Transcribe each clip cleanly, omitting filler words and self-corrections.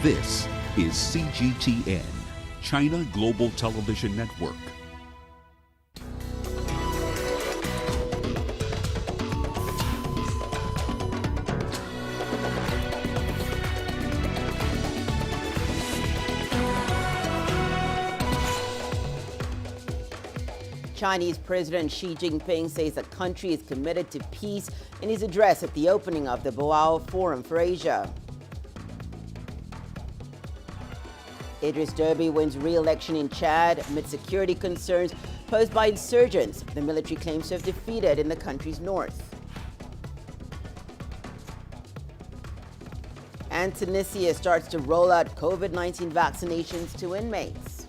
This is CGTN, China Global Television Network. Chinese President Xi Jinping says the country is committed to peace in his address at the opening of the Boao Forum for Asia. Idriss Deby wins re-election in Chad amid security concerns posed by insurgents the military claims to have defeated in the country's north. And Tunisia starts to roll out COVID-19 vaccinations to inmates.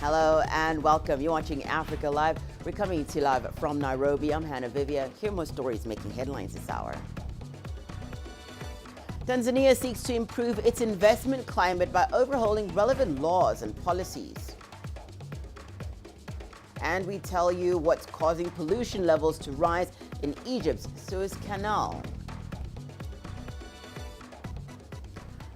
Hello and welcome. You're watching Africa Live. We're coming to you live from Nairobi. I'm Hannah Viviers. Here are more stories making headlines this hour. Tanzania seeks to improve its investment climate by overhauling relevant laws and policies. And we tell you what's causing pollution levels to rise in Egypt's Suez Canal.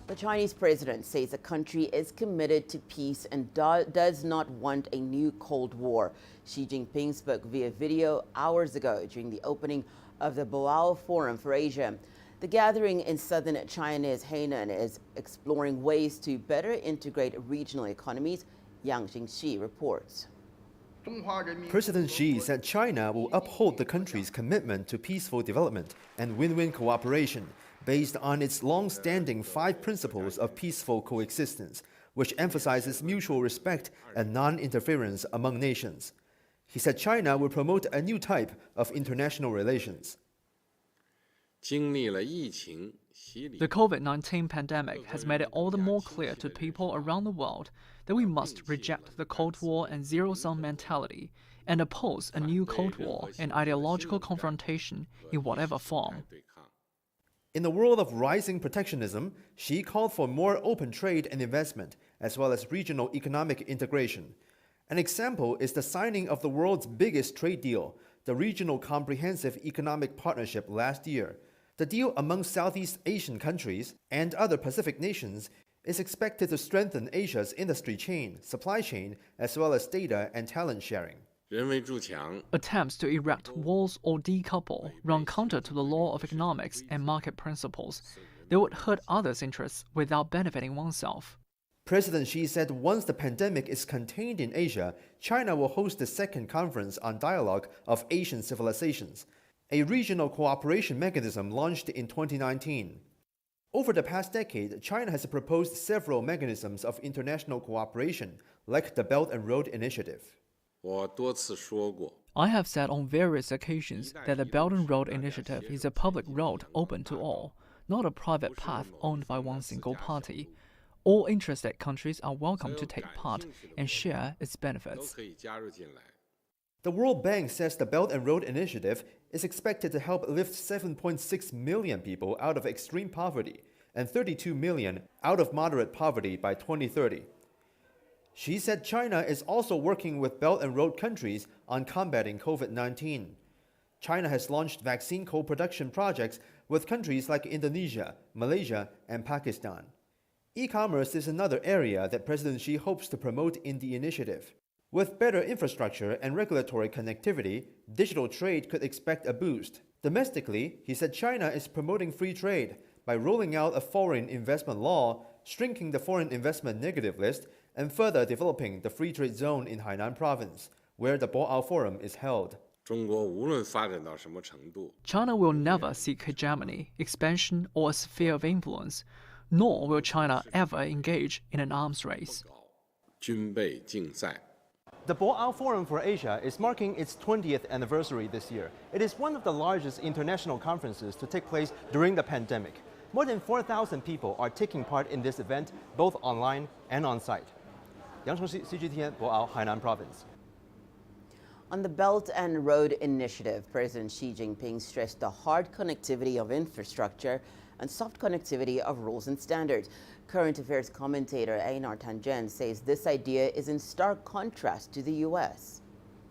The Chinese president says the country is committed to peace and does not want a new Cold War. Xi Jinping spoke via video hours ago during the opening of the Boao Forum for Asia. The gathering in southern China's Hainan is exploring ways to better integrate regional economies. Yang Jingxi reports. President Xi said China will uphold the country's commitment to peaceful development and win-win cooperation based on its long-standing 5 principles of peaceful coexistence, which emphasizes mutual respect and non-interference among nations. He said China will promote a new type of international relations. The COVID-19 pandemic has made it all the more clear to people around the world that we must reject the Cold War and zero-sum mentality and oppose a new Cold War and ideological confrontation in whatever form. In the world of rising protectionism, Xi called for more open trade and investment, as well as regional economic integration. An example is the signing of the world's biggest trade deal, the Regional Comprehensive Economic Partnership last year. The deal among Southeast Asian countries and other Pacific nations is expected to strengthen Asia's industry chain, supply chain, as well as data and talent sharing. Attempts to erect walls or decouple run counter to the law of economics and market principles. They would hurt others' interests without benefiting oneself. President Xi said once the pandemic is contained in Asia, China will host the second conference on dialogue of Asian civilizations, a regional cooperation mechanism launched in 2019. Over the past decade, China has proposed several mechanisms of international cooperation, like the Belt and Road Initiative. I have said on various occasions that the Belt and Road Initiative is a public road open to all, not a private path owned by one single party. All interested countries are welcome to take part and share its benefits. The World Bank says the Belt and Road Initiative is expected to help lift 7.6 million people out of extreme poverty and 32 million out of moderate poverty by 2030. She said China is also working with Belt and Road countries on combating COVID-19. China has launched vaccine co-production projects with countries like Indonesia, Malaysia, and Pakistan. E-commerce is another area that President Xi hopes to promote in the initiative. With better infrastructure and regulatory connectivity, digital trade could expect a boost. Domestically, he said China is promoting free trade by rolling out a foreign investment law, shrinking the foreign investment negative list, and further developing the free trade zone in Hainan province, where the Boao Forum is held. China will never seek hegemony, expansion, or a sphere of influence, nor will China ever engage in an arms race. The Boao Forum for Asia is marking its 20th anniversary this year. It is one of the largest international conferences to take place during the pandemic. More than 4,000 people are taking part in this event, both online and on-site. Yang Chengxi, CGTN, Boao, Hainan Province. On the Belt and Road Initiative, President Xi Jinping stressed the hard connectivity of infrastructure and soft connectivity of rules and standards. Current affairs commentator Einar Tangen says this idea is in stark contrast to the U.S.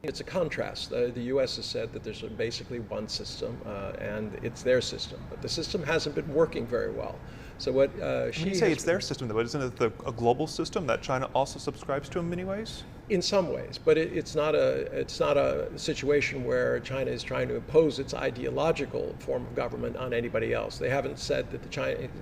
It's a contrast. The U.S. has said that there's basically one system and it's their system, but the system hasn't been working very well. So what When you say it's their system, though, isn't it a global system that China also subscribes to in many ways? In some ways, but it's not a situation where China is trying to impose its ideological form of government on anybody else. They haven't said that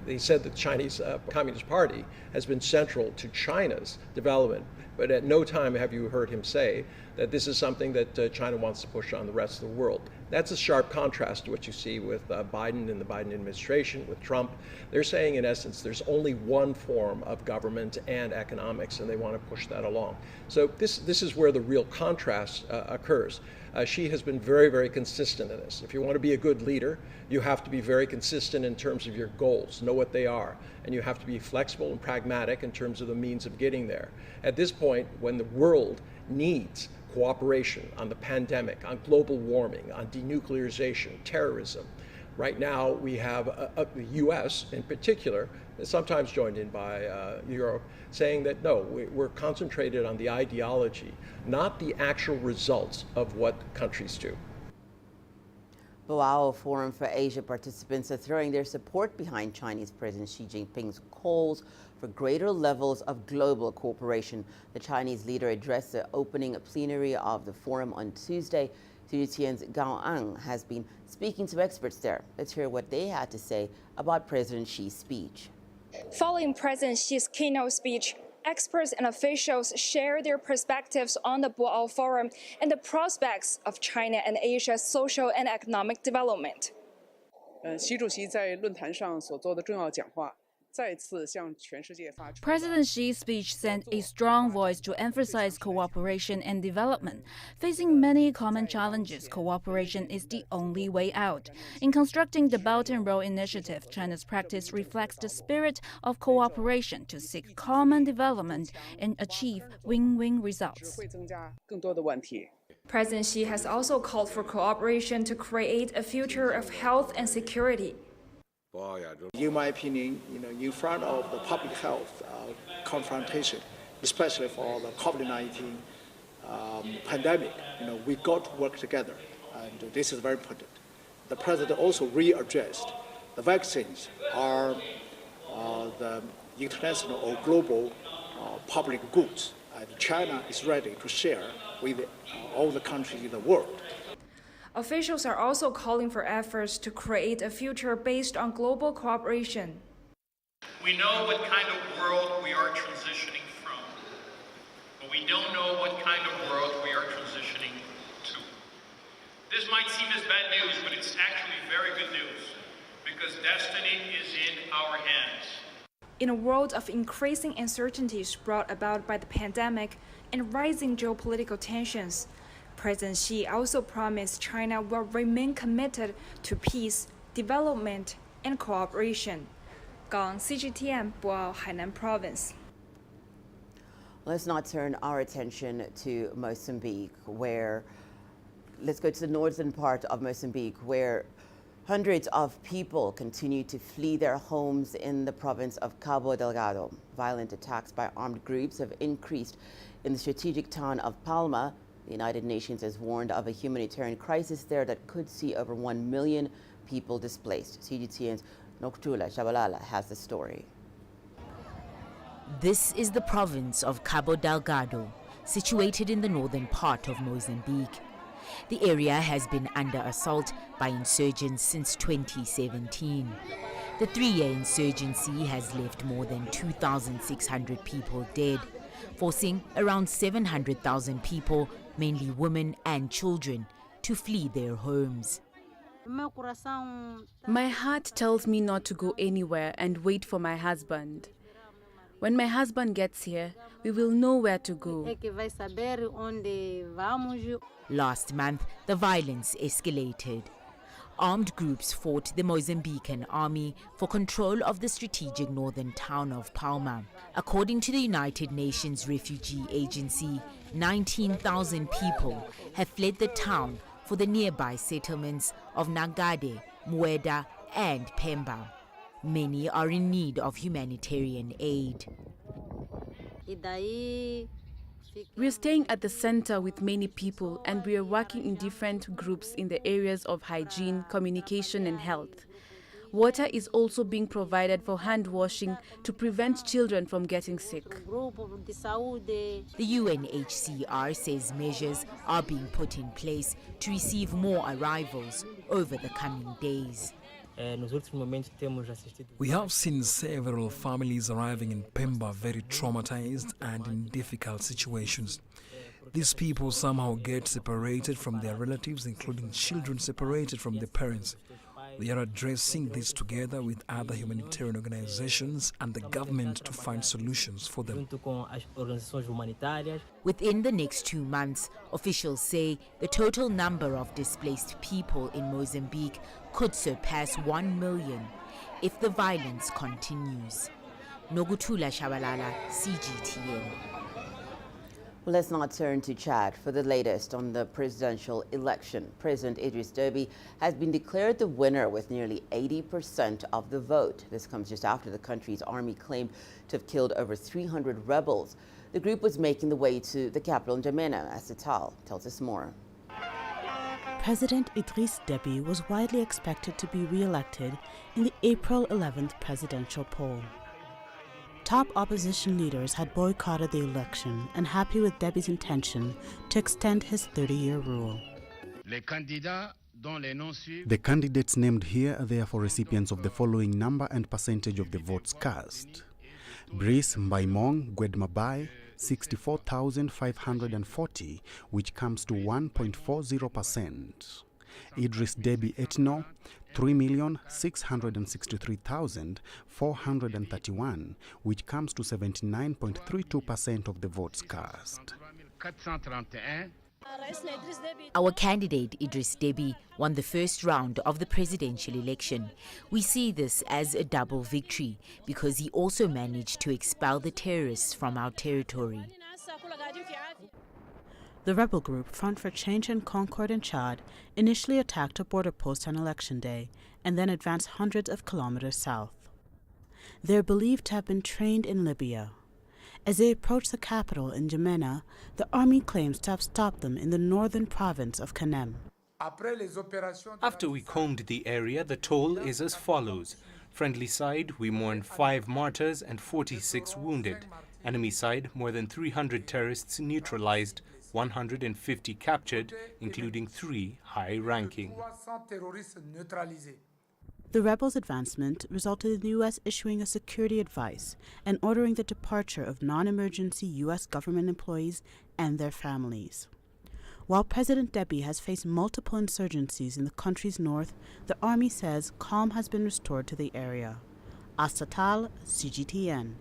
they said that the Chinese Communist Party has been central to China's development, but at no time have you heard him say that this is something that China wants to push on the rest of the world. That's a sharp contrast to what you see with Biden and the Biden administration, with Trump. They're saying, in essence, there's only one form of government and economics, and they want to push that along. So this is where the real contrast occurs. She has been very, very consistent in this. If you want to be a good leader, you have to be very consistent in terms of your goals, know what they are, and you have to be flexible and pragmatic in terms of the means of getting there. At this point, when the world needs cooperation on the pandemic, on global warming, on denuclearization, terrorism. Right now, we have the U.S. in particular, sometimes joined in by Europe, saying that no, we're concentrated on the ideology, not the actual results of what countries do. Boao Forum for Asia participants are throwing their support behind Chinese President Xi Jinping's calls for greater levels of global cooperation. The Chinese leader addressed the opening plenary of the forum on Tuesday. CGTN's Gov't has been speaking to experts there. Let's hear what they had to say about President Xi's speech. Following President Xi's keynote speech, experts and officials share their perspectives on the Boao Forum and the prospects of China and Asia's social and economic development. 习主席在论坛上所做的重要讲话，再次向全世界发出。 President Xi's speech sent a strong voice to emphasize cooperation and development. Facing many common challenges, cooperation is the only way out. In constructing the Belt and Road Initiative, China's practice reflects the spirit of cooperation to seek common development and achieve win-win results. 会增加更多的问题。 President Xi has also called for cooperation to create a future of health and security. In my opinion, in front of the public health confrontation, especially for the COVID-19 pandemic, we got to work together, and this is very important. The president also readdressed the vaccines are the international or global public goods, and China is ready to share with all the countries in the world. Officials are also calling for efforts to create a future based on global cooperation. We know what kind of world we are transitioning from, but we don't know what kind of world we are transitioning to. This might seem as bad news, but it's actually very good news, because destiny is in our hands. In a world of increasing uncertainties brought about by the pandemic and rising geopolitical tensions, President Xi also promised China will remain committed to peace, development, and cooperation. Gov't, CGTN, Boao, Hainan Province. Let's now turn our attention to Mozambique, let's go to the northern part of Mozambique, where hundreds of people continue to flee their homes in the province of Cabo Delgado. Violent attacks by armed groups have increased in the strategic town of Palma. The United Nations has warned of a humanitarian crisis there that could see over 1 million people displaced. CGTN's Noktula Shabalala has the story. This is the province of Cabo Delgado, situated in the northern part of Mozambique. The area has been under assault by insurgents since 2017. The three-year insurgency has left more than 2,600 people dead, forcing around 700,000 people, mainly women and children, to flee their homes. My heart tells me not to go anywhere and wait for my husband. When my husband gets here, we will know where to go. Last month, the violence escalated. Armed groups fought the Mozambican army for control of the strategic northern town of Palma. According to the United Nations Refugee Agency, 19,000 people have fled the town for the nearby settlements of Nagade, Mueda, and Pemba. Many are in need of humanitarian aid. We're staying at the center with many people, and we are working in different groups in the areas of hygiene, communication, and health. Water is also being provided for hand washing to prevent children from getting sick. The UNHCR says measures are being put in place to receive more arrivals over the coming days. We have seen several families arriving in Pemba very traumatized and in difficult situations. These people somehow get separated from their relatives, including children separated from their parents. We are addressing this together with other humanitarian organizations and the government to find solutions for them. Within the next 2 months, officials say the total number of displaced people in Mozambique could surpass 1 million if the violence continues. Noguthula Shabalala, CGTN. Let's now turn to Chad for the latest on the presidential election. President Idriss Deby has been declared the winner with nearly 80% of the vote. This comes just after the country's army claimed to have killed over 300 rebels. The group was making the way to the capital in N'Djamena, as Tatal tells us more. President Idriss Deby was widely expected to be re-elected in the April 11th presidential poll. Top opposition leaders had boycotted the election, unhappy with Deby's intention to extend his 30-year rule. The candidates named here are therefore recipients of the following number and percentage of the votes cast. Brice Mbaimong Gwedmabai, 64,540, which comes to 1.40%. Idriss Deby Etno, 3,663,431, which comes to 79.32% of the votes cast. Our candidate Idriss Deby won the first round of the presidential election. We see this as a double victory because he also managed to expel the terrorists from our territory. The rebel group Front for Change and Concord in Chad initially attacked a border post on election day and then advanced hundreds of kilometers south. They're believed to have been trained in Libya. As they approach the capital in N'Djamena, the army claims to have stopped them in the northern province of Kanem. After we combed the area, the toll is as follows. Friendly side, we mourn 5 martyrs and 46 wounded. Enemy side, more than 300 terrorists neutralized, 150 captured, including 3 high-ranking. The rebels' advancement resulted in the U.S. issuing a security advice and ordering the departure of non-emergency U.S. government employees and their families. While President Deby has faced multiple insurgencies in the country's north, the army says calm has been restored to the area. Astatal, CGTN.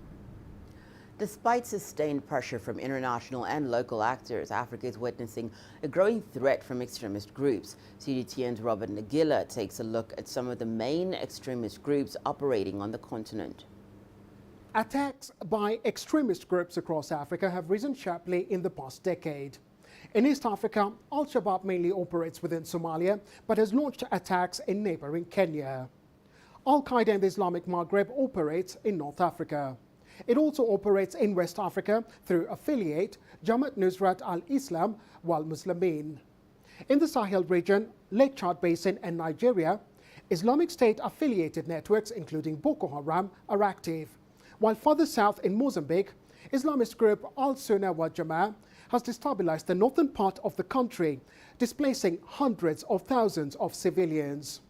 Despite sustained pressure from international and local actors, Africa is witnessing a growing threat from extremist groups. CGTN's Robert Nagila takes a look at some of the main extremist groups operating on the continent. Attacks by extremist groups across Africa have risen sharply in the past decade. In East Africa, Al-Shabaab mainly operates within Somalia, but has launched attacks in neighboring Kenya. Al-Qaeda in the Islamic Maghreb operates in North Africa. It also operates in West Africa through affiliate Jamaat Nusrat al-Islam wal Muslimin. In the Sahel region, Lake Chad Basin and Nigeria, Islamic State-affiliated networks including Boko Haram are active. While further south in Mozambique, Islamist group Al-Sunnah wa Jama'ah has destabilized the northern part of the country, displacing hundreds of thousands of civilians.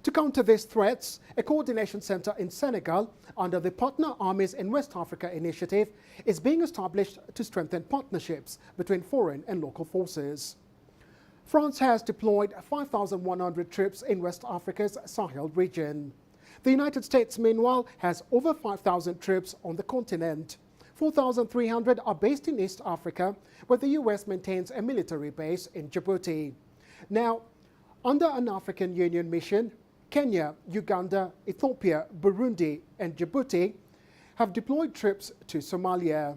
To counter these threats, a coordination center in Senegal under the Partner Armies in West Africa initiative is being established to strengthen partnerships between foreign and local forces. France has deployed 5,100 troops in West Africa's Sahel region. The United States, meanwhile, has over 5,000 troops on the continent. 4,300 are based in East Africa, where the U.S. maintains a military base in Djibouti. Now, under an African Union mission, Kenya, Uganda, Ethiopia, Burundi, and Djibouti have deployed troops to Somalia.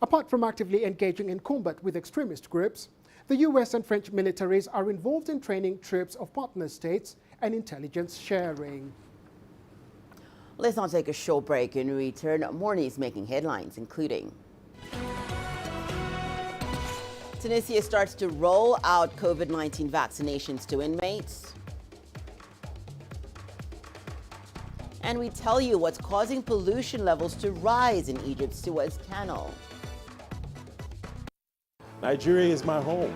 Apart from actively engaging in combat with extremist groups, the US and French militaries are involved in training troops of partner states and intelligence sharing. Let's now take a short break and return. More news making headlines, including Tunisia starts to roll out COVID-19 vaccinations to inmates. And we tell you what's causing pollution levels to rise in Egypt's Suez Canal. Nigeria is my home.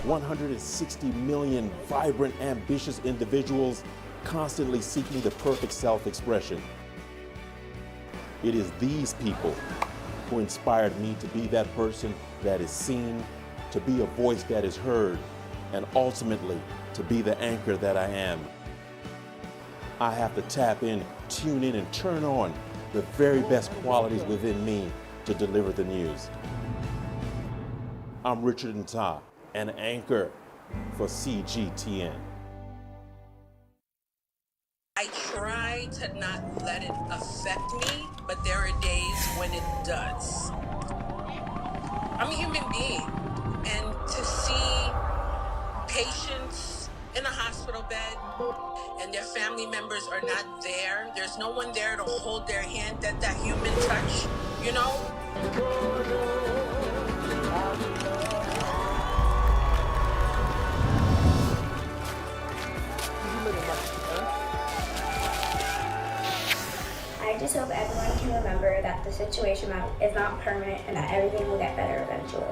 160 million vibrant, ambitious individuals constantly seeking the perfect self-expression. It is these people who inspired me to be that person that is seen, to be a voice that is heard, and ultimately to be the anchor that I am. I have to tap in, tune in, and turn on the very best qualities within me to deliver the news. I'm Richard Nta, an anchor for CGTN. I try to not let it affect me, but there are days when it does. I'm a human being, and to see patients in a hospital bed and their family members are not there, there's no one there to hold their hand, that human touch, you know? I just hope everyone can remember that the situation is not permanent and that everything will get better eventually.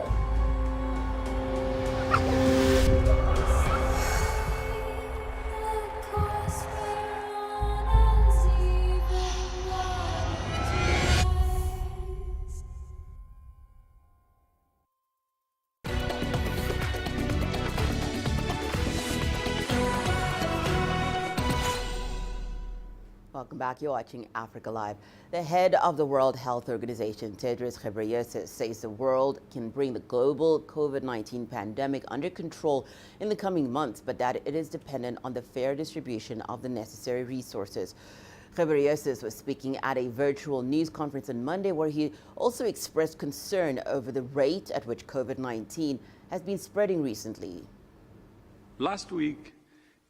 Welcome back. You're watching Africa Live. The head of the World Health Organization, Idriss, says the world can bring the global COVID-19 pandemic under control in the coming months, but that it is dependent on the fair distribution of the necessary resources. Ghebreyesus was speaking at a virtual news conference on Monday, where he also expressed concern over the rate at which COVID-19 has been spreading recently. Last week,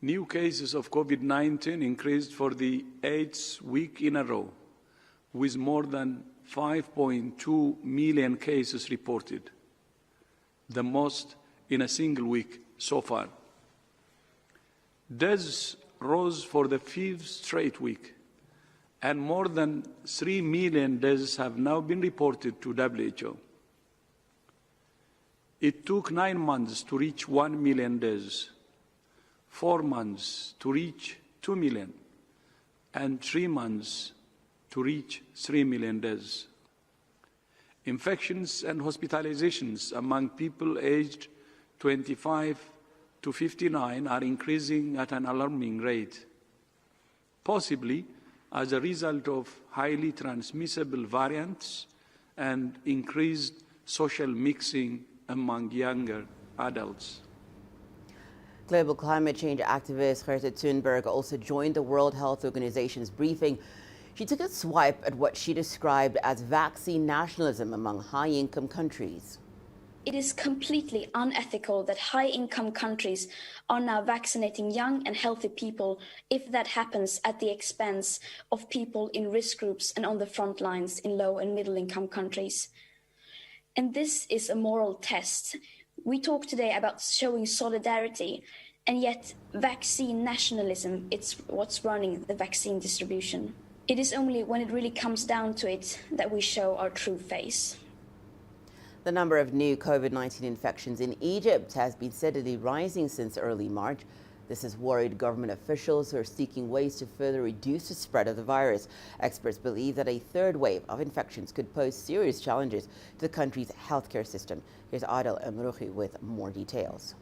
new cases of COVID-19 increased for the 8th week in a row, with more than 5.2 million cases reported, the most in a single week so far. Deaths rose for the 5th straight week, and more than 3 million deaths have now been reported to WHO. It took 9 months to reach 1 million deaths, 4 months to reach 2 million, and 3 months to reach 3 million deaths. Infections and hospitalizations among people aged 25 to 59 are increasing at an alarming rate, possibly as a result of highly transmissible variants and increased social mixing among younger adults. Global climate change activist Greta Thunberg also joined the World Health Organization's briefing. She took a swipe at what she described as vaccine nationalism among high-income countries. It is completely unethical that high-income countries are now vaccinating young and healthy people if that happens at the expense of people in risk groups and on the front lines in low and middle-income countries. And this is a moral test. We talk today about showing solidarity, and yet vaccine nationalism, it's what's running the vaccine distribution. It is only when it really comes down to it that we show our true face. The number of new COVID-19 infections in Egypt has been steadily rising since early March. This has worried government officials who are seeking ways to further reduce the spread of the virus. Experts believe that a third wave of infections could pose serious challenges to the country's healthcare system. Here's Adel Emrouhi with more details.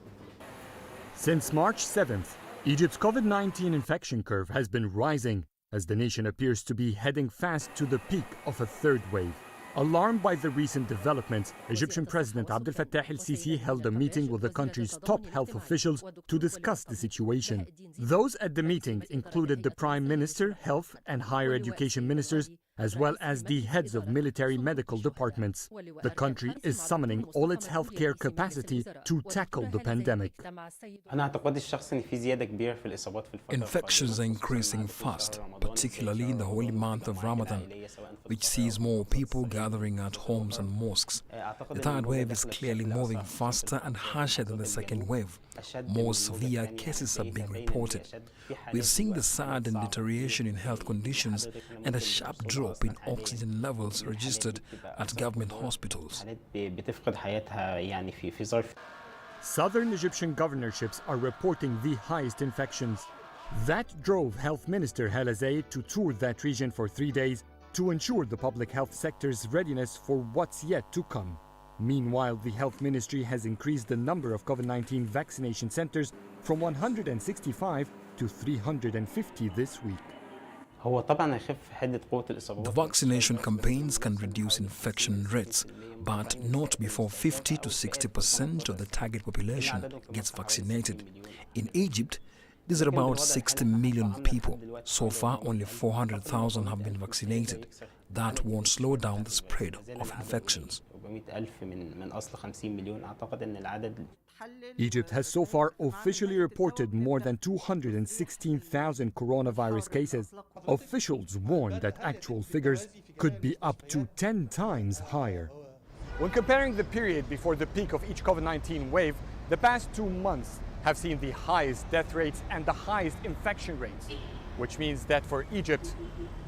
Since March 7th, Egypt's COVID-19 infection curve has been rising as the nation appears to be heading fast to the peak of a third wave. Alarmed by the recent developments, Egyptian President Abdel Fattah el-Sisi held a meeting with the country's top health officials to discuss the situation. Those at the meeting included the Prime Minister, Health and Higher Education Ministers, as well as the heads of military medical departments. The country is summoning all its healthcare capacity to tackle the pandemic. Infections are increasing fast, particularly in the holy month of Ramadan, which sees more people gathering at homes and mosques. The third wave is clearly moving faster and harsher than the second wave. More severe cases are being reported. We're seeing the sudden deterioration in health conditions and a sharp drop in oxygen levels registered at government hospitals. Southern Egyptian governorships are reporting the highest infections. That drove Health Minister Hala Zaid to tour that region for 3 days to ensure the public health sector's readiness for what's yet to come. Meanwhile, the Health Ministry has increased the number of COVID-19 vaccination centers from 165 to 350 this week. The vaccination campaigns can reduce infection rates, but not before 50 to 60% of the target population gets vaccinated. In Egypt, these are about 60 million people. So far, only 400,000 have been vaccinated. That won't slow down the spread of infections. Egypt has so far officially reported more than 216,000 coronavirus cases. Officials warn that actual figures could be up to 10 times higher. When comparing the period before the peak of each COVID-19 wave, the past 2 months have seen the highest death rates and the highest infection rates, which means that for Egypt,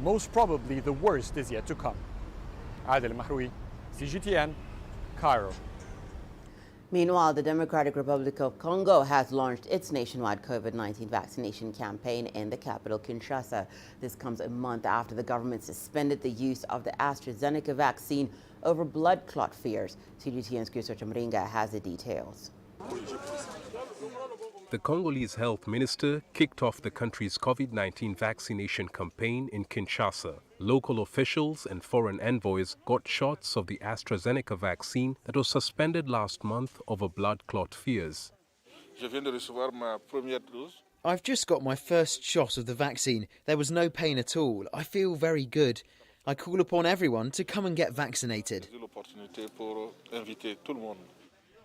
most probably the worst is yet to come. Adel Mahroui, CGTN, Cairo. Meanwhile, the Democratic Republic of Congo has launched its nationwide COVID-19 vaccination campaign in the capital, Kinshasa. This comes a month after the government suspended the use of the AstraZeneca vaccine over blood clot fears. CGTN's Chris Chamringa has the details. The Congolese health minister kicked off the country's COVID-19 vaccination campaign in Kinshasa. Local officials and foreign envoys got shots of the AstraZeneca vaccine that was suspended last month over blood clot fears. I've just got my first shot of the vaccine. There was no pain at all. I feel very good. I call upon everyone to come and get vaccinated.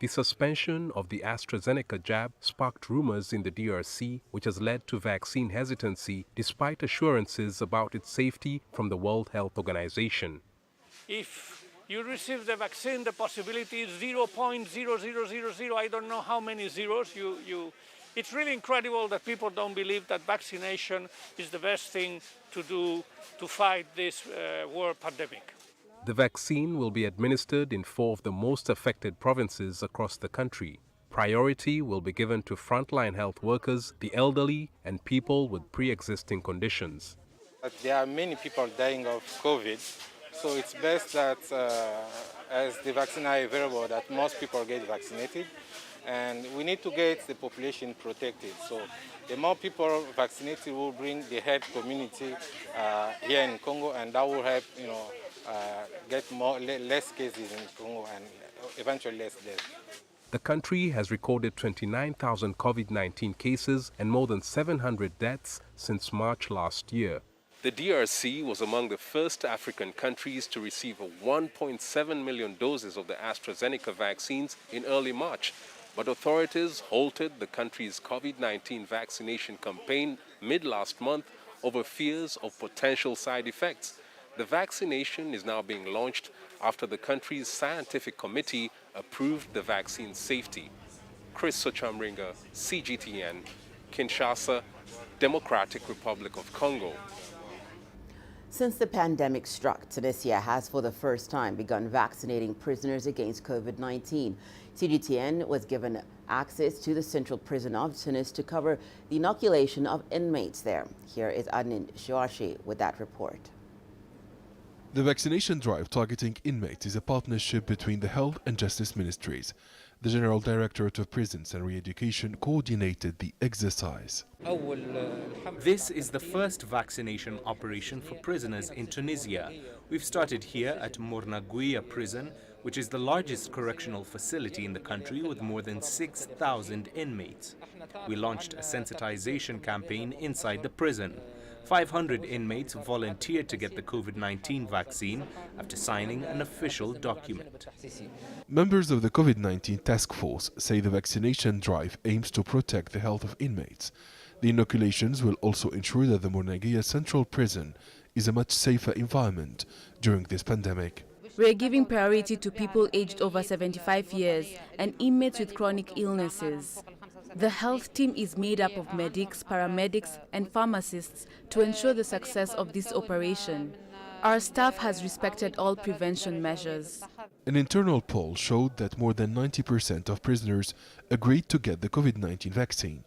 The suspension of the AstraZeneca jab sparked rumors in the DRC, which has led to vaccine hesitancy despite assurances about its safety from the World Health Organization. If you receive the vaccine, the possibility is 0.0000, I don't know how many zeros. It's really incredible that people don't believe that vaccination is the best thing to do to fight this world pandemic. The vaccine will be administered in 4 of the most affected provinces across the country. Priority will be given to frontline health workers, the elderly, and people with pre-existing conditions. There are many people dying of COVID, so it's best that as the vaccine are available, that most people get vaccinated. And we need to get the population protected. So the more people vaccinated will bring the herd community here in Congo, and that will help, get less cases in Congo and eventually less deaths. The country has recorded 29,000 COVID-19 cases and more than 700 deaths since March last year. The DRC was among the first African countries to receive 1.7 million doses of the AstraZeneca vaccines in early March, but authorities halted the country's COVID-19 vaccination campaign mid-last month over fears of potential side effects. The vaccination is now being launched after the country's scientific committee approved the vaccine's safety. Chris Chamringa, CGTN, Kinshasa, Democratic Republic of Congo. Since the pandemic struck, Tunisia has for the first time begun vaccinating prisoners against COVID-19. CGTN was given access to the central prison of Tunis to cover the inoculation of inmates there. Here is Adnan Shouashi with that report. The vaccination drive targeting inmates is a partnership between the Health and Justice Ministries. The General Directorate of Prisons and Re-Education coordinated the exercise. This is the first vaccination operation for prisoners in Tunisia. We've started here at Mornagouia prison, which is the largest correctional facility in the country with more than 6,000 inmates. We launched a sensitization campaign inside the prison. 500 inmates volunteered to get the COVID-19 vaccine after signing an official document. Members of the COVID-19 task force say the vaccination drive aims to protect the health of inmates. The inoculations will also ensure that the Mornagia Central Prison is a much safer environment during this pandemic. We're giving priority to people aged over 75 years and inmates with chronic illnesses. The health team is made up of medics, paramedics, and pharmacists to ensure the success of this operation. Our staff has respected all prevention measures. An internal poll showed that more than 90% of prisoners agreed to get the COVID-19 vaccine.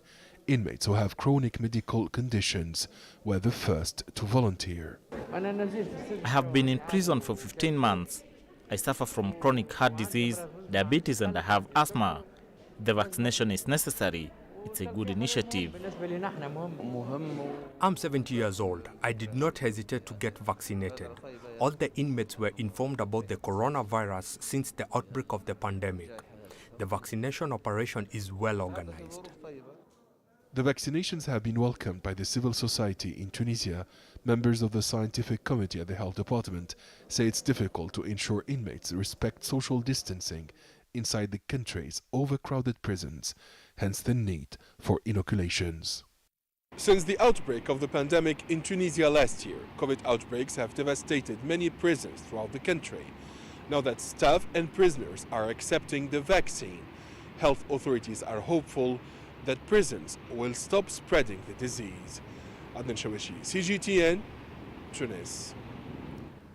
Inmates who have chronic medical conditions were the first to volunteer. I have been in prison for 15 months. I suffer from chronic heart disease, diabetes, and I have asthma. The vaccination is necessary. It's a good initiative. I'm 70 years old. I did not hesitate to get vaccinated. All the inmates were informed about the coronavirus since the outbreak of the pandemic. The vaccination operation is well organized. The vaccinations have been welcomed by the civil society in Tunisia. Members of the scientific committee at the health department say it's difficult to ensure inmates respect social distancing inside the country's overcrowded prisons, hence the need for inoculations. Since the outbreak of the pandemic in Tunisia last year, COVID outbreaks have devastated many prisons throughout the country. Now that staff and prisoners are accepting the vaccine, health authorities are hopeful that prisons will stop spreading the disease. Adnan Shawishi, CGTN, Tunis.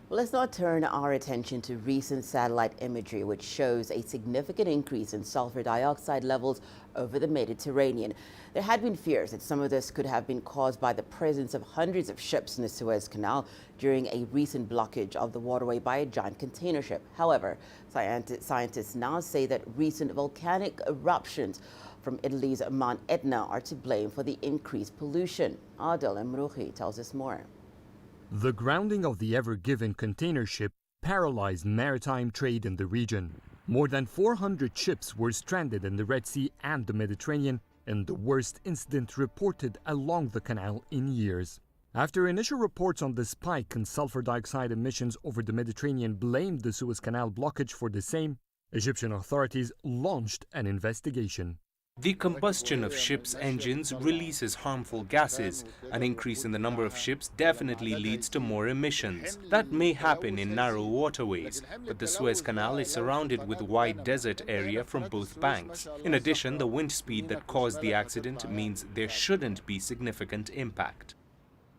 Well, let's now turn our attention to recent satellite imagery, which shows a significant increase in sulfur dioxide levels over the Mediterranean. There had been fears that some of this could have been caused by the presence of hundreds of ships in the Suez Canal during a recent blockage of the waterway by a giant container ship. However, scientists now say that recent volcanic eruptions from Italy's Mount Etna are to blame for the increased pollution. Adel Emrouhi tells us more. The grounding of the Ever Given container ship paralyzed maritime trade in the region. More than 400 ships were stranded in the Red Sea and the Mediterranean in the worst incident reported along the canal in years. After initial reports on the spike in sulfur dioxide emissions over the Mediterranean blamed the Suez Canal blockage for the same, Egyptian authorities launched an investigation. The combustion of ships' engines releases harmful gases. An increase in the number of ships definitely leads to more emissions. That may happen in narrow waterways, but the Suez Canal is surrounded with wide desert area from both banks. In addition, the wind speed that caused the accident means there shouldn't be significant impact.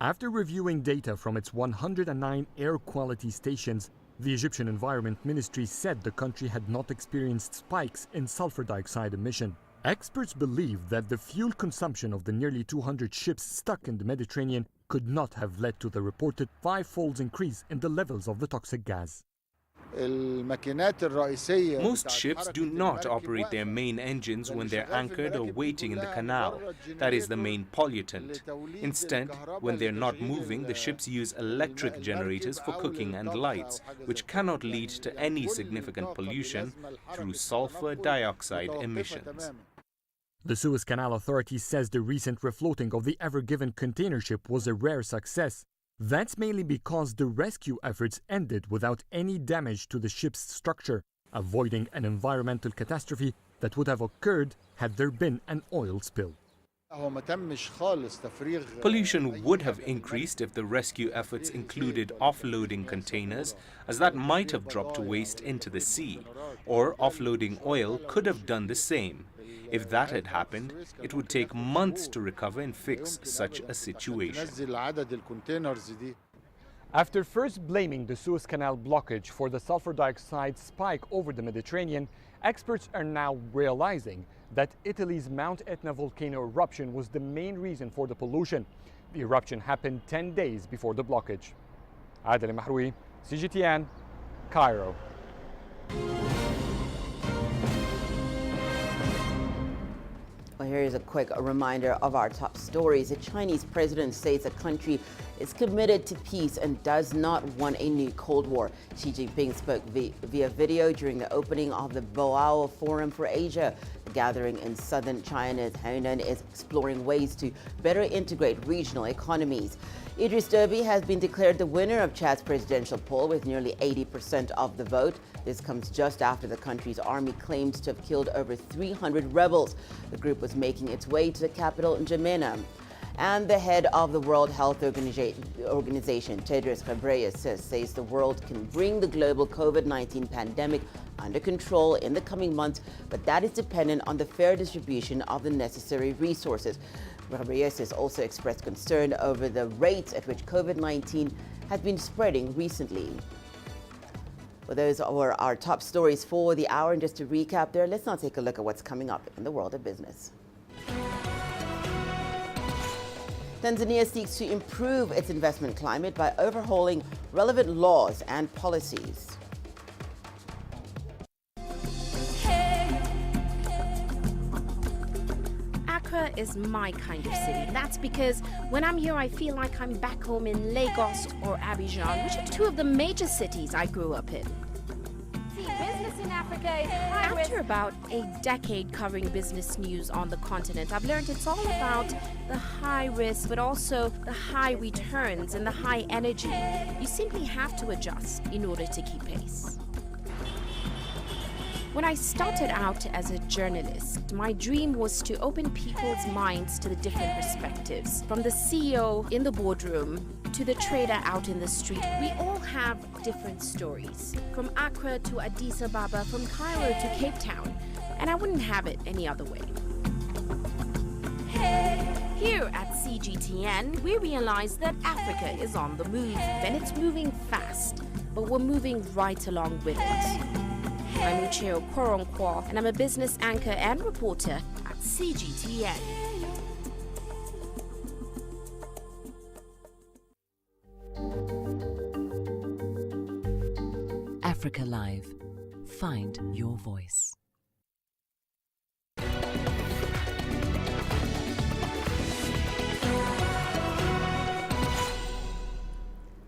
After reviewing data from its 109 air quality stations, the Egyptian Environment Ministry said the country had not experienced spikes in sulfur dioxide emission. Experts believe that the fuel consumption of the nearly 200 ships stuck in the Mediterranean could not have led to the reported 5-fold increase in the levels of the toxic gas. Most ships do not operate their main engines when they're anchored or waiting in the canal. That is the main pollutant. Instead, when they're not moving, the ships use electric generators for cooking and lights, which cannot lead to any significant pollution through sulfur dioxide emissions. The Suez Canal Authority says the recent refloating of the Ever Given container ship was a rare success. That's mainly because the rescue efforts ended without any damage to the ship's structure, avoiding an environmental catastrophe that would have occurred had there been an oil spill. Pollution would have increased if the rescue efforts included offloading containers, as that might have dropped waste into the sea, or offloading oil could have done the same. If that had happened, it would take months to recover and fix such a situation. After first blaming the Suez Canal blockage for the sulfur dioxide spike over the Mediterranean, experts are now realizing that Italy's Mount Etna volcano eruption was the main reason for the pollution. The eruption happened 10 days before the blockage. Adel Emrouhi, CGTN, Cairo. Well, here is a quick reminder of our top stories. The Chinese president says the country is committed to peace and does not want a new Cold War. Xi Jinping spoke via video during the opening of the Boao Forum for Asia. The gathering in southern China's Hainan is exploring ways to better integrate regional economies. Idriss Deby has been declared the winner of Chad's presidential poll with nearly 80% of the vote. This comes just after the country's army claims to have killed over 300 rebels. The group was making its way to the capital, N'Djamena. And the head of the World Health Organization, Idriss says the world can bring the global COVID-19 pandemic under control in the coming months, but that is dependent on the fair distribution of the necessary resources. Viviers has also expressed concern over the rate at which COVID-19 has been spreading recently. Well, those were our top stories for the hour. And just to recap there, let's now take a look at what's coming up in the world of business. Tanzania seeks to improve its investment climate by overhauling relevant laws and policies. Accra is my kind of city. That's because when I'm here, I feel like I'm back home in Lagos or Abidjan, which are two of the major cities I grew up in. Business in Africa is high risk. After about a decade covering business news on the continent, I've learned it's all about the high risk, but also the high returns and the high energy. You simply have to adjust in order to keep pace. When I started out as a journalist, my dream was to open people's minds to the different perspectives. From the CEO in the boardroom to the trader out in the street, we all have different stories. From Accra to Addis Ababa, from Cairo to Cape Town, and I wouldn't have it any other way. Here at CGTN, we realize that Africa is on the move, and it's moving fast, but we're moving right along with it. I'm Ucheo Koronkwo, and I'm a business anchor and reporter at CGTN. Africa Live. Find your voice.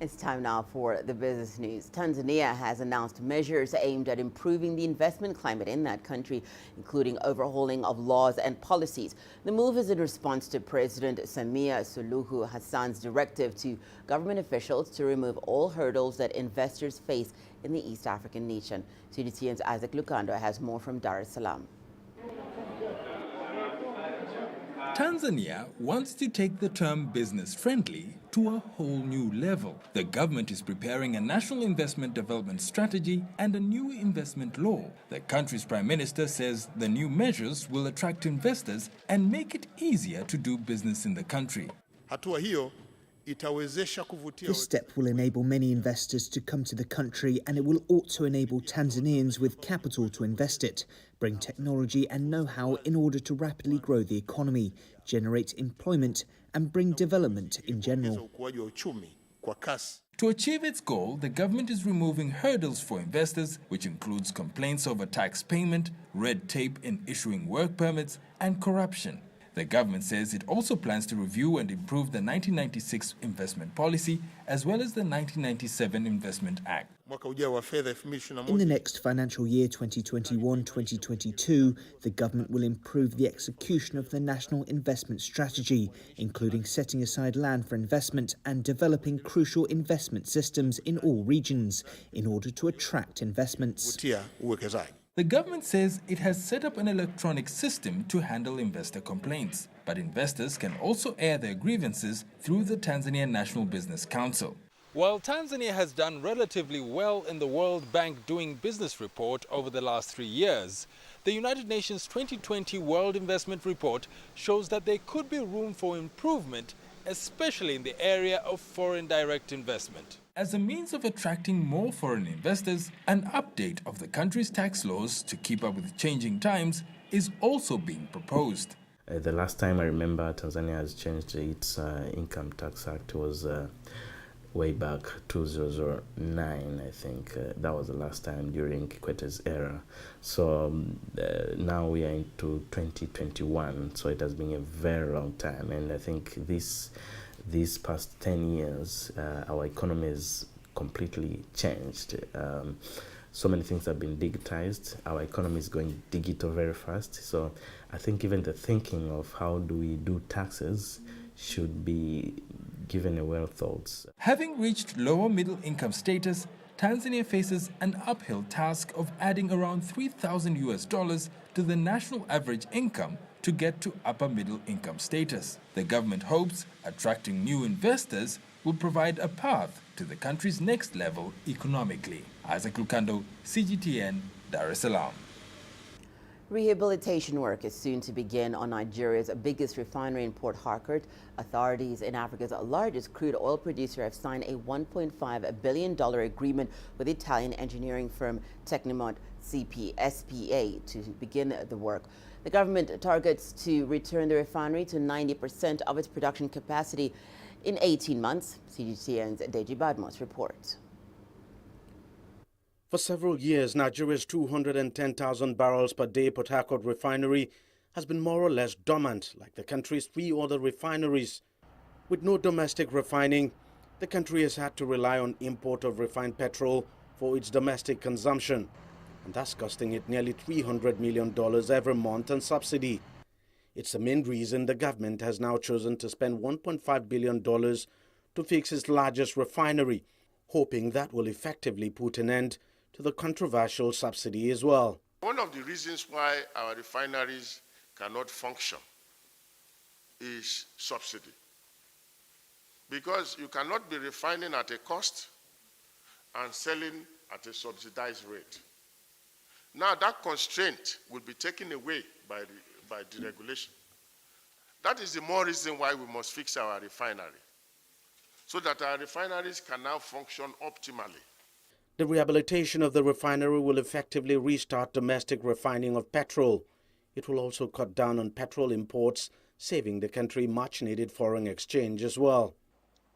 It's time now for the business news. Tanzania has announced measures aimed at improving the investment climate in that country, including overhauling of laws and policies. The move is in response to President Samia Suluhu Hassan's directive to government officials to remove all hurdles that investors face in the East African nation. CGTN's Isaac Lukando has more from Dar es Salaam. Tanzania wants to take the term business-friendly to a whole new level. The government is preparing a national investment development strategy and a new investment law. The country's prime minister says the new measures will attract investors and make it easier to do business in the country. This step will enable many investors to come to the country, and it will also enable Tanzanians with capital to invest it, bring technology and know-how in order to rapidly grow the economy, generate employment and bring development in general. To achieve its goal, the government is removing hurdles for investors, which includes complaints over tax payment, red tape in issuing work permits, and corruption. The government says it also plans to review and improve the 1996 investment policy as well as the 1997 Investment Act. In the next financial year 2021-2022, the government will improve the execution of the national investment strategy, including setting aside land for investment and developing crucial investment systems in all regions in order to attract investments. The government says it has set up an electronic system to handle investor complaints, but investors can also air their grievances through the Tanzania National Business Council. While Tanzania has done relatively well in the World Bank Doing Business report over the last 3 years, the United Nations 2020 World Investment Report shows that there could be room for improvement, especially in the area of foreign direct investment. As a means of attracting more foreign investors, an update of the country's tax laws to keep up with changing times is also being proposed. The last time I remember Tanzania has changed its income tax act was way back 2009, I think. That was the last time during Kikwete's era. So now we are into 2021, so it has been a very long time. And I think these past 10 years, our economy has completely changed. So many things have been digitized. Our economy is going digital very fast. So I think even the thinking of how do we do taxes should be given a well thought. Having reached lower middle income status, Tanzania faces an uphill task of adding around $3,000 to the national average income to get to upper middle income status. The government hopes attracting new investors will provide a path to the country's next level economically. Isaac Lukando, CGTN, Dar es Salaam. Rehabilitation work is soon to begin on Nigeria's biggest refinery in Port Harcourt. Authorities in Africa's largest crude oil producer have signed a $1.5 billion agreement with Italian engineering firm Tecnimont SPA to begin the work. The government targets to return the refinery to 90% of its production capacity in 18 months. CGTN's Deji Badmos reports. For several years, Nigeria's 210,000 barrels per day Port Harcourt refinery has been more or less dormant, like the country's 3 other refineries. With no domestic refining, the country has had to rely on import of refined petrol for its domestic consumption, and that's costing it nearly $300 million every month on subsidy. It's the main reason the government has now chosen to spend $1.5 billion to fix its largest refinery, hoping that will effectively put an end to the controversial subsidy as well. One of the reasons why our refineries cannot function is subsidy. Because you cannot be refining at a cost and selling at a subsidized rate. Now that constraint will be taken away by deregulation. That is the more reason why we must fix our refinery, so that our refineries can now function optimally. The rehabilitation of the refinery will effectively restart domestic refining of petrol. It will also cut down on petrol imports, saving the country much-needed foreign exchange as well.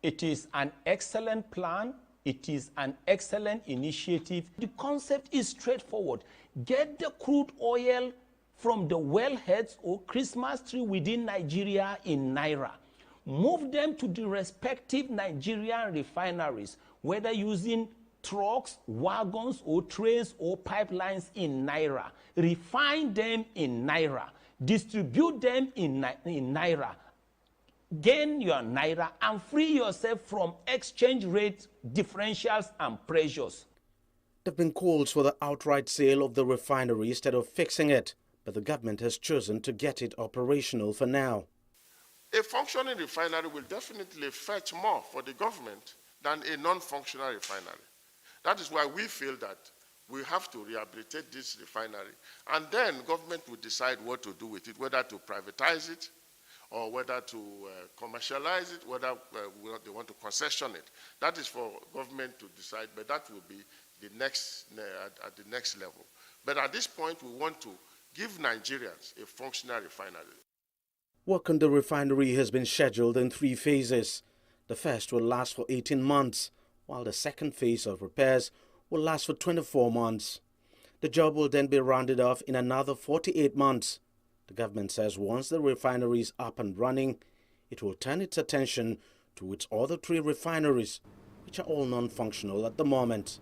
It is an excellent plan. It is an excellent initiative. The concept is straightforward. Get the crude oil from the wellheads or Christmas tree within Nigeria in Naira. Move them to the respective Nigerian refineries, whether using trucks, wagons, or trains or pipelines in Naira. Refine them in Naira. Distribute them in Naira. Gain your Naira and free yourself from exchange rate differentials and pressures. There have been calls for the outright sale of the refinery instead of fixing it, but the government has chosen to get it operational for now. A functioning refinery will definitely fetch more for the government than a non-functional refinery. That is why we feel that we have to rehabilitate this refinery, and then government will decide what to do with it, whether to privatize it or whether to commercialize it, whether they want to concession it. That is for government to decide, but that will be the next, at the next level. But at this point, we want to give Nigerians a functional refinery. Work on the refinery has been scheduled in 3 phases. The first will last for 18 months, while the second phase of repairs will last for 24 months. The job will then be rounded off in another 48 months. The government says once the refinery is up and running, it will turn its attention to its other 3 refineries, which are all non-functional at the moment.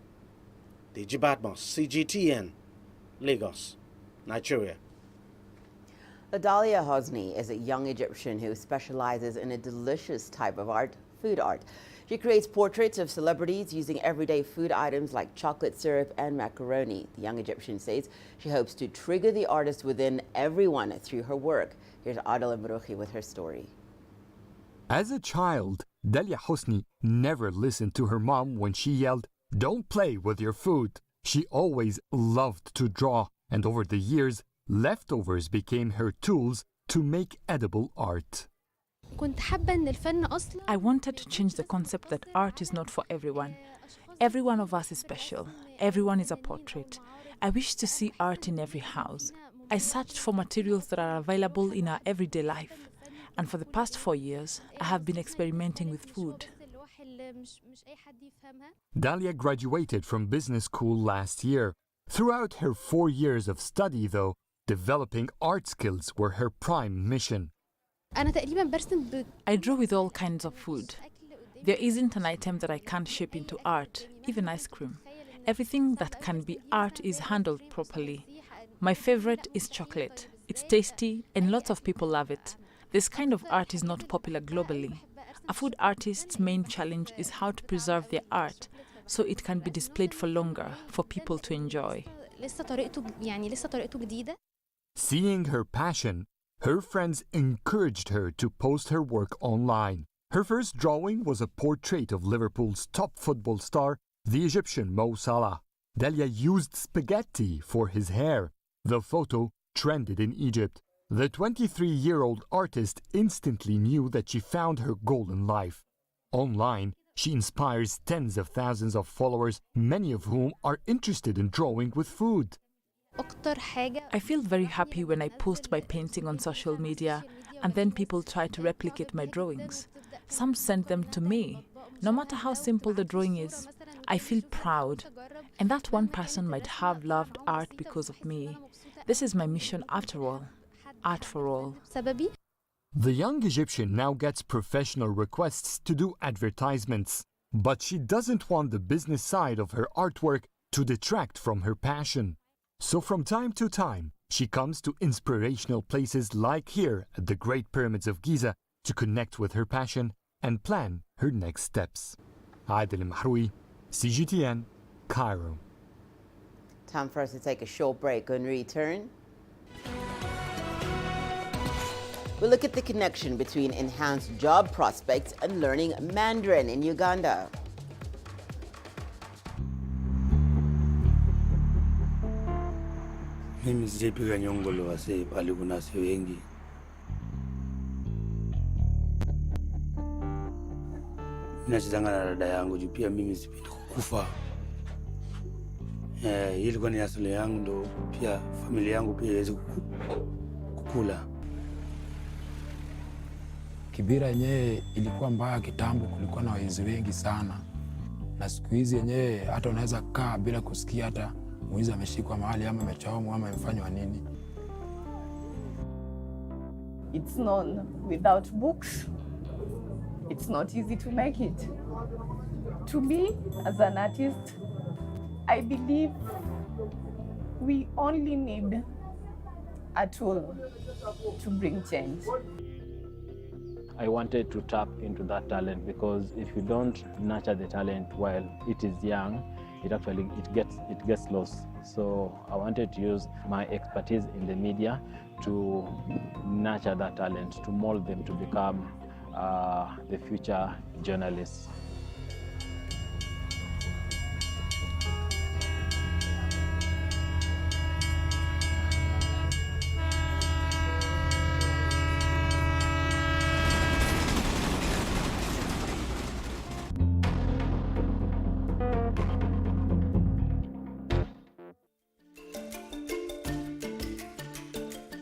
Deji Badmos, CGTN, Lagos, Nigeria. Adalia Hosni is a young Egyptian who specializes in a delicious type of art, food art. She creates portraits of celebrities using everyday food items like chocolate syrup and macaroni. The young Egyptian says she hopes to trigger the artist within everyone through her work. Here's Adela Mrouchi with her story. As a child, Dalia Hosni never listened to her mom when she yelled, "Don't play with your food." She always loved to draw, and over the years, leftovers became her tools to make edible art. I wanted to change the concept that art is not for everyone. Every one of us is special. Everyone is a portrait. I wish to see art in every house. I searched for materials that are available in our everyday life. And for the past 4 years, I have been experimenting with food. Dalia graduated from business school last year. Throughout her 4 years of study, though, developing art skills were her prime mission. I draw with all kinds of food. There isn't an item that I can't shape into art, even ice cream. Everything that can be art is handled properly. My favorite is chocolate. It's tasty and lots of people love it. This kind of art is not popular globally. A food artist's main challenge is how to preserve their art so it can be displayed for longer for people to enjoy. Seeing her passion, her friends encouraged her to post her work online. Her first drawing was a portrait of Liverpool's top football star, the Egyptian Mo Salah. Delia used spaghetti for his hair. The photo trended in Egypt. The 23-year-old artist instantly knew that she found her goal in life. Online, she inspires tens of thousands of followers, many of whom are interested in drawing with food. I feel very happy when I post my painting on social media and then people try to replicate my drawings. Some send them to me. No matter how simple the drawing is, I feel proud. And that one person might have loved art because of me. This is my mission after all. Art for all. The young Egyptian now gets professional requests to do advertisements, but she doesn't want the business side of her artwork to detract from her passion. So from time to time, she comes to inspirational places like here at the Great Pyramids of Giza to connect with her passion and plan her next steps. Adil Mahroui, CGTN, Cairo. Time for us to take a short break. On return, we'll look at the connection between enhanced job prospects and learning Mandarin in Uganda. Mimi sijapiga nyongolo wase pale kuna wase wengi. Ninachezanga na dada yangu juu pia mimi sipendi kukufa. Ilikuwa ni asili yangu ndo pia familia yangu pia iweze kukula. Kibira yenyewe ilikuwa mbaya kitambo, kulikuwa na wezi wengi sana. Na siku hizi yenyewe hata unaweza kaa bila kusikia hata mwizi ameshikwa mahali ama amechomwa ama amefanywa nini. It's known without books, it's not easy to make it. To me, as an artist, I believe we only need a tool to bring change. I wanted to tap into that talent because if you don't nurture the talent while it is young, it gets lost. So I wanted to use my expertise in the media to nurture that talent, to mold them to become the future journalists.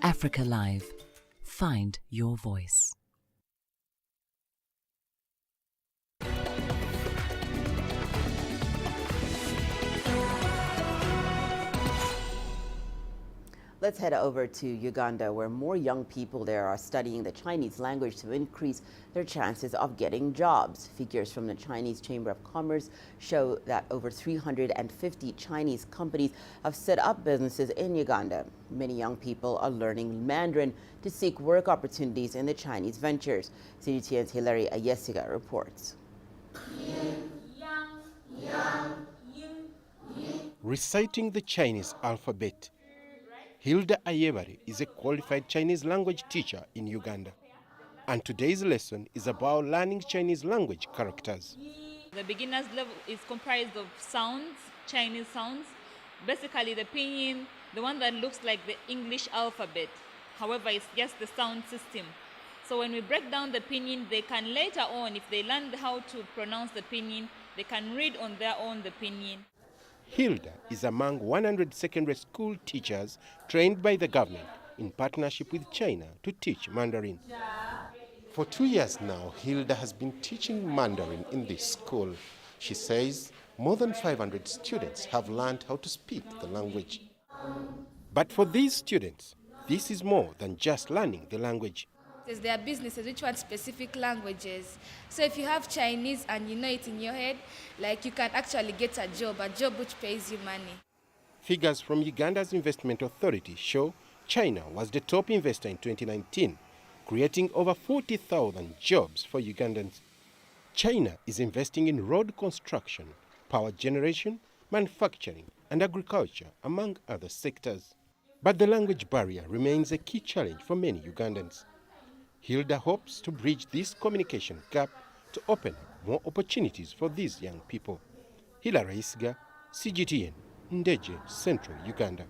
Africa Live. Find your voice. Let's head over to Uganda, where more young people there are studying the Chinese language to increase their chances of getting jobs. Figures from the Chinese Chamber of Commerce show that over 350 Chinese companies have set up businesses in Uganda. Many young people are learning Mandarin to seek work opportunities in the Chinese ventures. CGTN's Hilary Ayesiga reports. Reciting the Chinese alphabet, Hilda Ayebari is a qualified Chinese language teacher in Uganda. And today's lesson is about learning Chinese language characters. The beginner's level is comprised of sounds, Chinese sounds. Basically the pinyin, the one that looks like the English alphabet. However, it's just the sound system. So when we break down the pinyin, they can later on, if they learn how to pronounce the pinyin, they can read on their own the pinyin. Hilda is among 100 secondary school teachers trained by the government in partnership with China to teach Mandarin. For 2 years now, Hilda has been teaching Mandarin in this school. She says more than 500 students have learned how to speak the language. But for these students, this is more than just learning the language. There are businesses which want specific languages. So if you have Chinese and you know it in your head, like you can actually get a job which pays you money. Figures from Uganda's Investment Authority show China was the top investor in 2019, creating over 40,000 jobs for Ugandans. China is investing in road construction, power generation, manufacturing and agriculture, among other sectors. But the language barrier remains a key challenge for many Ugandans. Hilda hopes to bridge this communication gap to open more opportunities for these young people. Hilary Isga, CGTN, Ndeje, Central Uganda.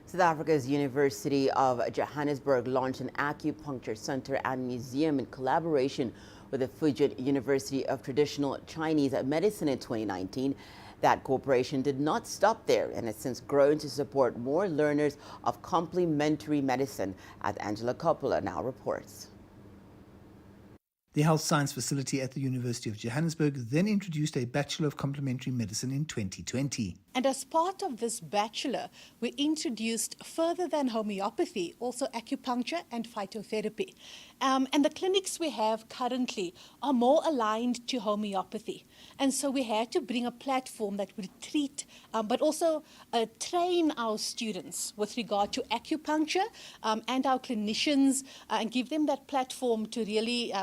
South Africa's University of Johannesburg launched an acupuncture center and museum in collaboration with the Fujian University of Traditional Chinese Medicine in 2019. That cooperation did not stop there and has since grown to support more learners of complementary medicine, as Angela Coppola now reports. The health science facility at the University of Johannesburg then introduced a Bachelor of Complementary Medicine in 2020. And as part of this bachelor, we introduced, further than homeopathy, also acupuncture and phytotherapy. And the clinics we have currently are more aligned to homeopathy. And so we had to bring a platform that would treat, but also train our students with regard to acupuncture and our clinicians and give them that platform to really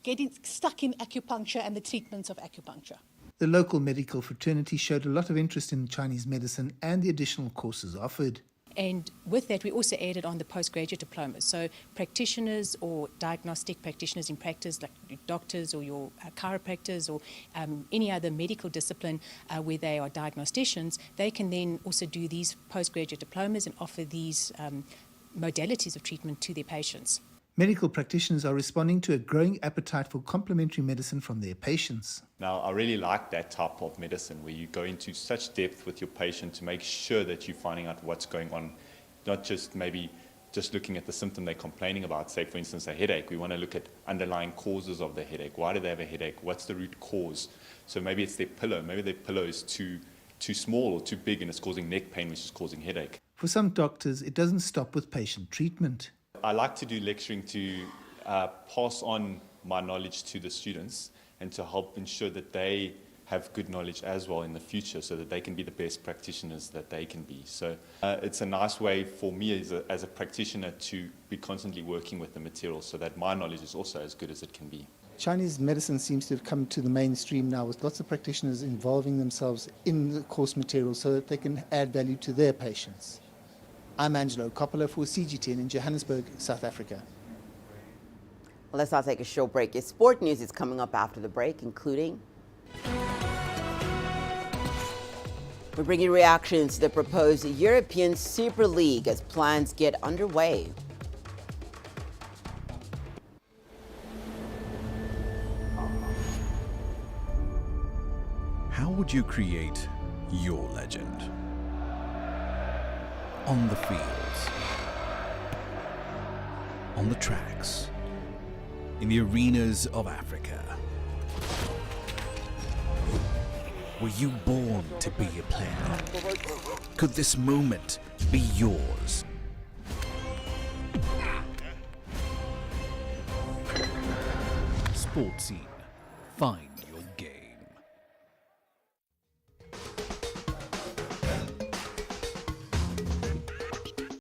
get stuck in acupuncture and the treatments of acupuncture. The local medical fraternity showed a lot of interest in Chinese medicine and the additional courses offered. And with that, we also added on the postgraduate diplomas. So practitioners or diagnostic practitioners in practice, like doctors or your chiropractors or any other medical discipline where they are diagnosticians, they can then also do these postgraduate diplomas and offer these modalities of treatment to their patients. Medical practitioners are responding to a growing appetite for complementary medicine from their patients. Now, I really like that type of medicine where you go into such depth with your patient to make sure that you're finding out what's going on, not just maybe just looking at the symptom they're complaining about, say, for instance, a headache. We want to look at underlying causes of the headache. Why do they have a headache? What's the root cause? So maybe it's their pillow. Maybe their pillow is too small or too big and it's causing neck pain, which is causing headache. For some doctors, it doesn't stop with patient treatment. I like to do lecturing to pass on my knowledge to the students and to help ensure that they have good knowledge as well in the future so that they can be the best practitioners that they can be. So it's a nice way for me as a practitioner to be constantly working with the material so that my knowledge is also as good as it can be. Chinese medicine seems to have come to the mainstream now with lots of practitioners involving themselves in the course material so that they can add value to their patients. I'm Angelo Coppola for CGTN in Johannesburg, South Africa. Well, let's now take a short break. Your sport news is coming up after the break, including... We bring you reactions to the proposed European Super League as plans get underway. How would you create your legend? On the fields, on the tracks, in the arenas of Africa. Were you born to be a player? Could this moment be yours? Sports Scene. Find